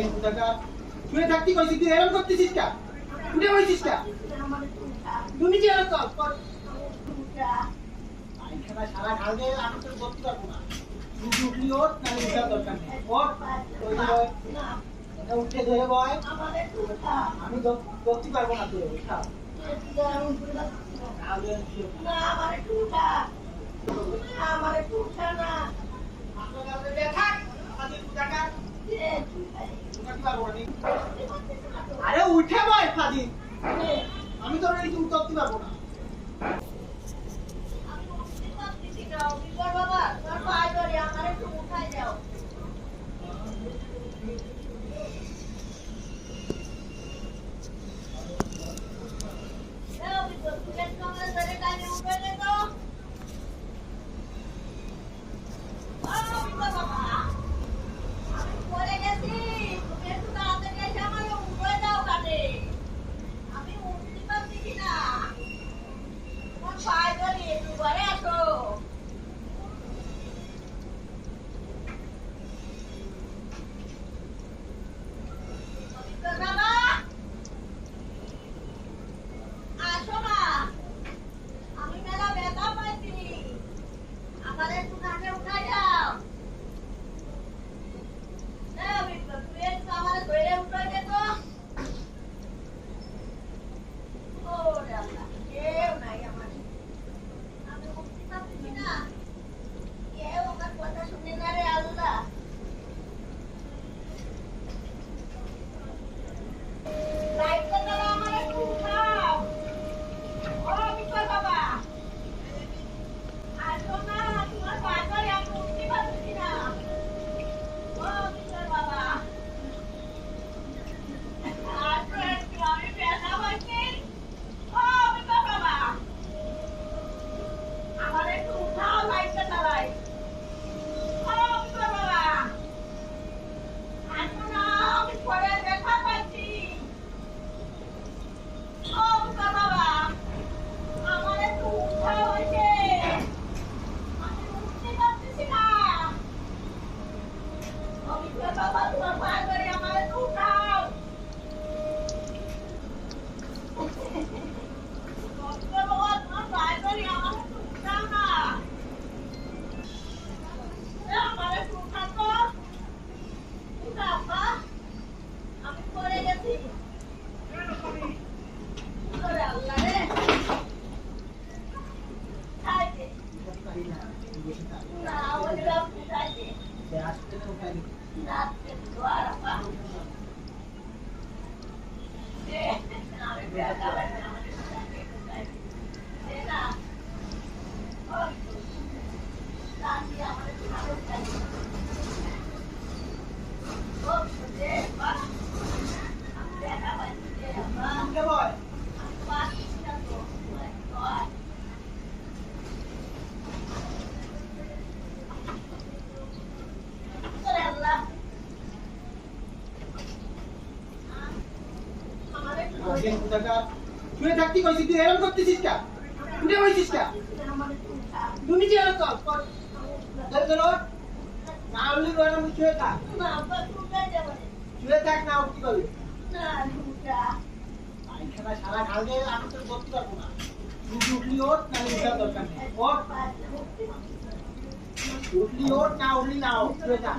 শুয়ে থাকতে কইছি তুই এরকম করতেছিস কা? উঠে বসিস কা? তুমি যে এরকম কর আইখানা সারা ঢাল দিয়ে আমি তো ধরতে পারবো না। তুই উঠলি ওঠ না উঠার দরকার নেই। ওঠ এটা উঠে ধরে বয় আমি ধরতে পারবো না তোর উঠা আরে উঠে বয় ফাদি আমি তো উঠতে পারবো না। বাবা তোর পায়ে ধরে আমার একটু উঠাই যাও। শুয়ে থাকতে কইছি তুই এরকম করতেছিস কা? উঠে বসিস কা? তুমি যে এরকম কর না উঠলি বয় আমি শুয়ে থাক শুয়ে থাক না উঠতে পারবি আইখানা সারা ঢাল দিয়ে আমি তো ধরতে পারবো না। তুই উঠলি ওঠ না উঠার দরকার নেই। ওঠ উঠলি ওঠ না উঠলি না শুয়ে থাক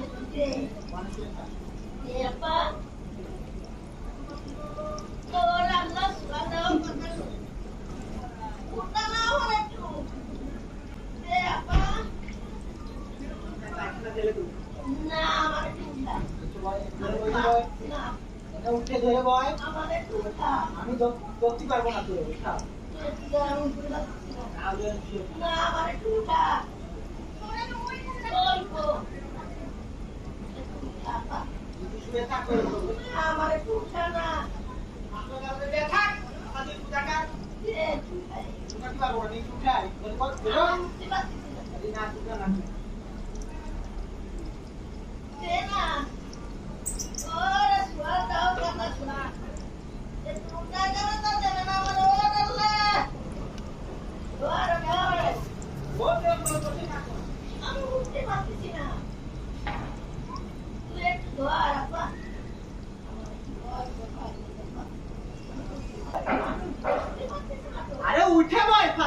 উঠে ধরে বয় আমি ধরতে পারবো না তোর উঠা শুয়ে থাক আমার একটু উঠা না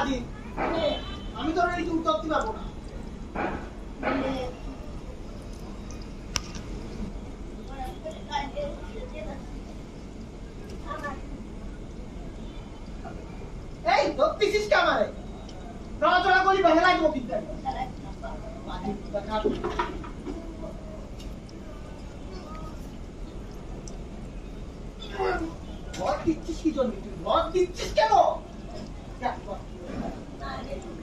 স্বাধীন। আমি তো এই উত্তর দিতে পারবো না। এই ধরতেছিস কে আমারে? নড়াচড়া করলি ভেঙে লাগবো কিন্তু একদম। স্বাধীন, দেখা যাবে। ভর দিচ্ছিস কি জন্য? তুই ভর দিচ্ছিস কেন? দেখ, ভর।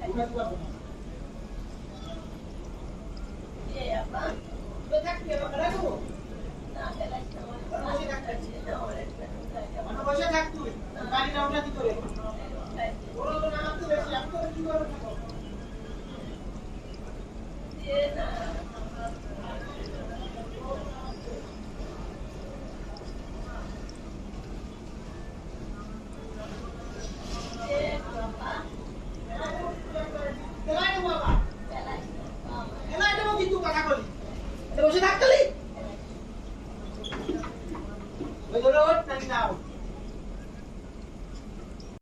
উঠাতে পারবো না। তুই থাক, তুই আমার বেলা দেবো। আমার বসে থাক তুই। গাড়ি না উঠাতে করে। ওরা তো নামাতে বেশি, আমি তো কি করবো? বেলায় দেবো বাবা। বেলায় দেবো কিন্তু কথা বলি। বসে থাকতে ওই ধরে ওঠ, নাকি না ওঠ।